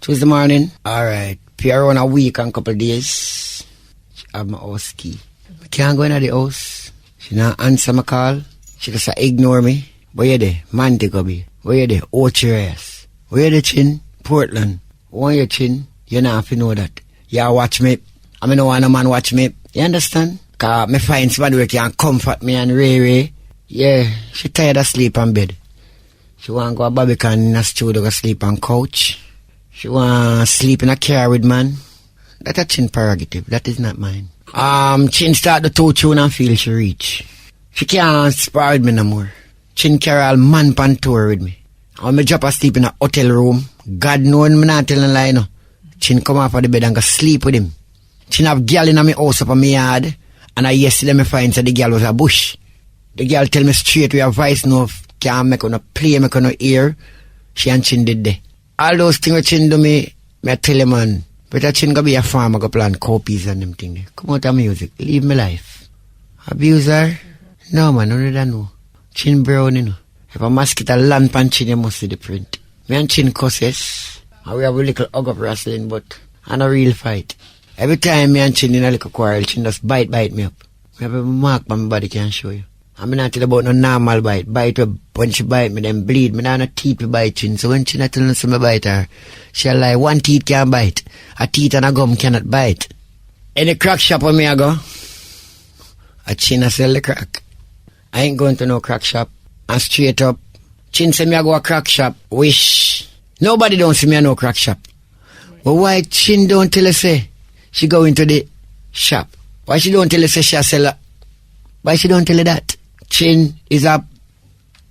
Tuesday morning. Alright. Pierre on a week and couple days. She have my house key. I can't go into the house. She not answer my call. She just ignore me. Where you there? Montego Bay. Where you there? Ocherias. Where you there, Chin? Portland. Why you, Chin? You not have to know that. You watch me. I mean, no one a man watch me. You understand? Cause me find somebody who can comfort me and Ray. Yeah, she tired of sleep on bed. She want go to Barbican in a studio go sleep on couch. She want sleep in a car with man. That's a Chin prerogative. That is not mine. Chin start the two tune and feel she reach. She can't spar with me no more. Chin carry all man pan tour with me. When me drop asleep in a hotel room, God know me not telling a lie no. Chin come off of the bed and go sleep with him. Chin have girl in my house up on my yard. And yesterday me find that the girl was a bush. The girl tell me straight we have voice no can't make no play, make no ear. She and Chin did there. All those things with Chin do me I tell you man, but Chin go be a farmer, go plant copies and them things. Come out of music, live my life. Abuse her? No man, none of that no. Chin brown, you know. If a mosquito land pan Chin, you must see the print. Me and Chin cusses. And we have a little hug up wrestling, but and a real fight. Every time me and Chin in a little quarrel, Chin just bite me up. Me have a mark on my body can show you. I'm not tell about no normal bite. Bite when she bite me, then bleed. Me not no teeth to bite Chin. So when Chin not tell me bite her, she'll lie, one teeth can bite. A teeth and a gum cannot bite. Any crack shop where me I go, a Chin a sell the crack. I ain't going to no crack shop. And straight up, Chin say me I go a crack shop. Wish. Nobody don't see me a no crack shop. But why Chin don't tell her say she go into the shop? Why she don't tell her say she a seller? Why she don't tell her that? Chin is up.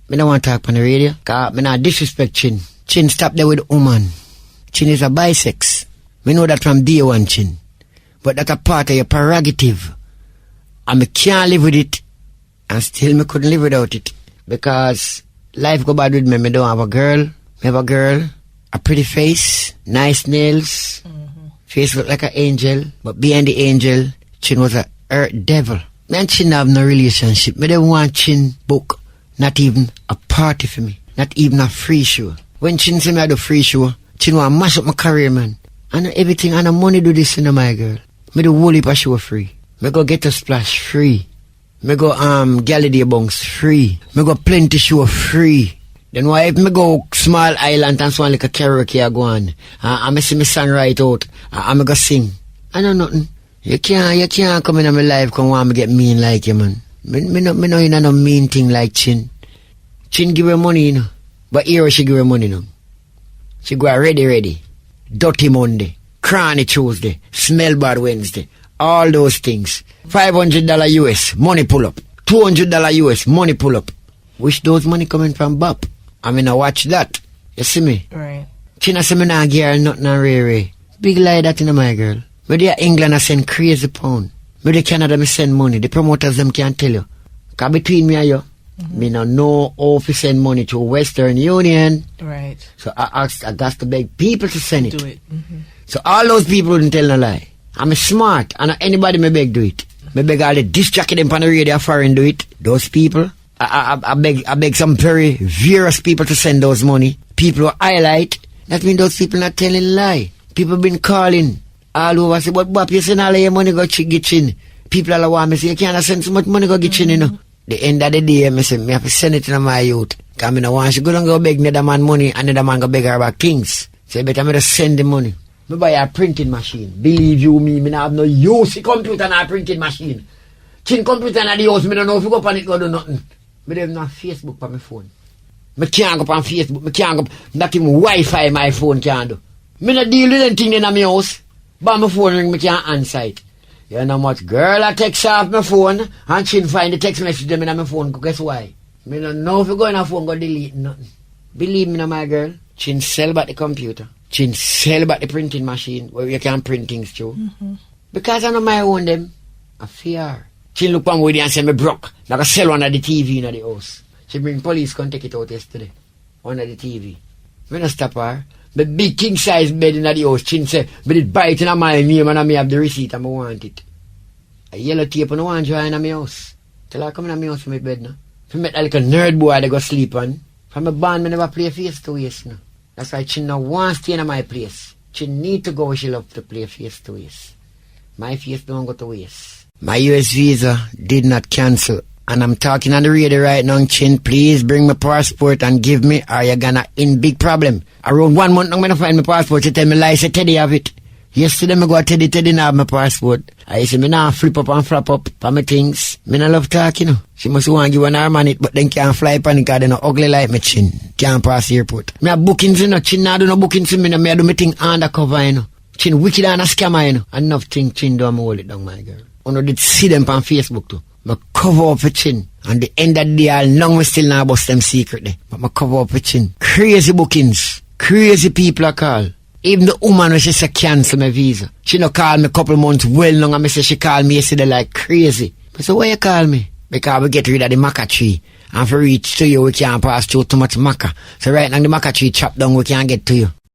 Me don't want to talk on the radio. Cause me not disrespect Chin. Chin stop there with woman. Chin is a bisex. Me know that from day one, Chin. But that's a part of your prerogative. And me can't live with it. And still me couldn't live without it. Because life go bad with me. Me don't have a girl. Me have a girl. A pretty face. Nice nails. Face look like an angel. But behind the angel, Chin was a earth devil. Me and Chin have no relationship. Me don't want Chin book. Not even a party for me. Not even a free show. When Chin say me I do free show, Chin want mash up my career, man. And everything, and the money do this in my girl. Me do whole heap of show free. Me go get a splash free. Me go Gully bunks free. Me go plenty show free. Then why if me go small island and so on like a karaoke I go on. And me see me song right out. And me go sing. I know nothing. You can't come in my life come want me get mean like you, man. Me no in no mean thing like Chin. Chin give her money, you know. But here she give her money, you know. She go ready. Dirty Monday. Cranny Tuesday. Smell bad Wednesday. All those things. $500 US. Money pull up. $200 US. Money pull up. Wish those money coming from Bob. I mean, I watch that. You see me? Right. Chin say me nah gear nothing and Ray. Big lie that in my girl. Where they England I send crazy pound. Where they Canada me send money. The promoters them can't tell you. Cause between me and you, me no know how to send money to Western Union. Right. So I got to beg people to send it. Do it. So all those people wouldn't tell no lie. I'm smart and anybody me beg do it. Me beg all the disc jockey them on the radio foreign do it. Those people. I beg some very various people to send those money. People who highlight. That means those people not telling lie. People been calling all over say, but Bob, you send all your money go get Chin. People all want me say, you can't send so much money go get Chin, you know. The end of the day, me say, me have to send it to my youth. Cause me no want you go and go beg another man money and another man go beg her about things. So better me just send the money. Me buy a printing machine. Believe you me not have no use the computer and a printing machine. Chin computer and the house, me don't know if you go up on it go do nothing. Me don't have no Facebook on my phone. Me can't go up on Facebook. Me can't go up. Not even Wi-Fi my phone can't do. Me not deal with anything in my house. But my phone ring, me can't answer it. You know much girl I text off my phone and Chin find the text message them in my phone. Guess why? Me don't know if you go in a phone go delete nothing. Believe me now my girl. Chin sell back the computer. Chin sell back the printing machine where you can print things too. Because I know my own them. I fear. Chin look on with you and say me broke. Like I sell one of the TV in the house. She bring police come take it out yesterday. One of the TV. Me not stop her. The big king size bed in the house, Chin say, but it buy it in my name and I may have the receipt and I want it. A yellow tape and I want to join in my house. Tell her come in my house for my bed now. If I met like a nerd boy they go sleep on. From my band I never play face to waste now. That's why Chin now wants to stay in my place. She need to go where she love to play face to face. My face don't go to waste. My US visa did not cancel. And I'm talking on the radio right now, Chin, please bring my passport and give me, or you're gonna in big problem. Around 1 month, I'm gonna find my passport. She tell me, like, say, Teddy have it. Yesterday, I go to Teddy not have my passport. I say, me nah flip up and flap up for my things. Me nah love talk, you know. She must want to give an arm on it, but then can't fly upon it because they no ugly like me, Chin. Can't pass the airport. Me have bookings, you know. Chin nah do no bookings for me, no. Me I do me thing undercover, you know. Chin wicked and a scammer, you know. Enough thing, Chin, do I'm hold it down, my girl. You know, did see them on Facebook, too. I cover up for Chin. And the end of the day, how long we still not bust them secret there. But I cover up for Chin. Crazy bookings. Crazy people I call. Even the woman when she say cancel my visa. She no call me a couple months well long and me say she call me yesterday like crazy. I say, why you call me? Because we get rid of the maca tree. And for reach to you, we can't pass through too much maca. So right now the maca tree chopped down, we can't get to you.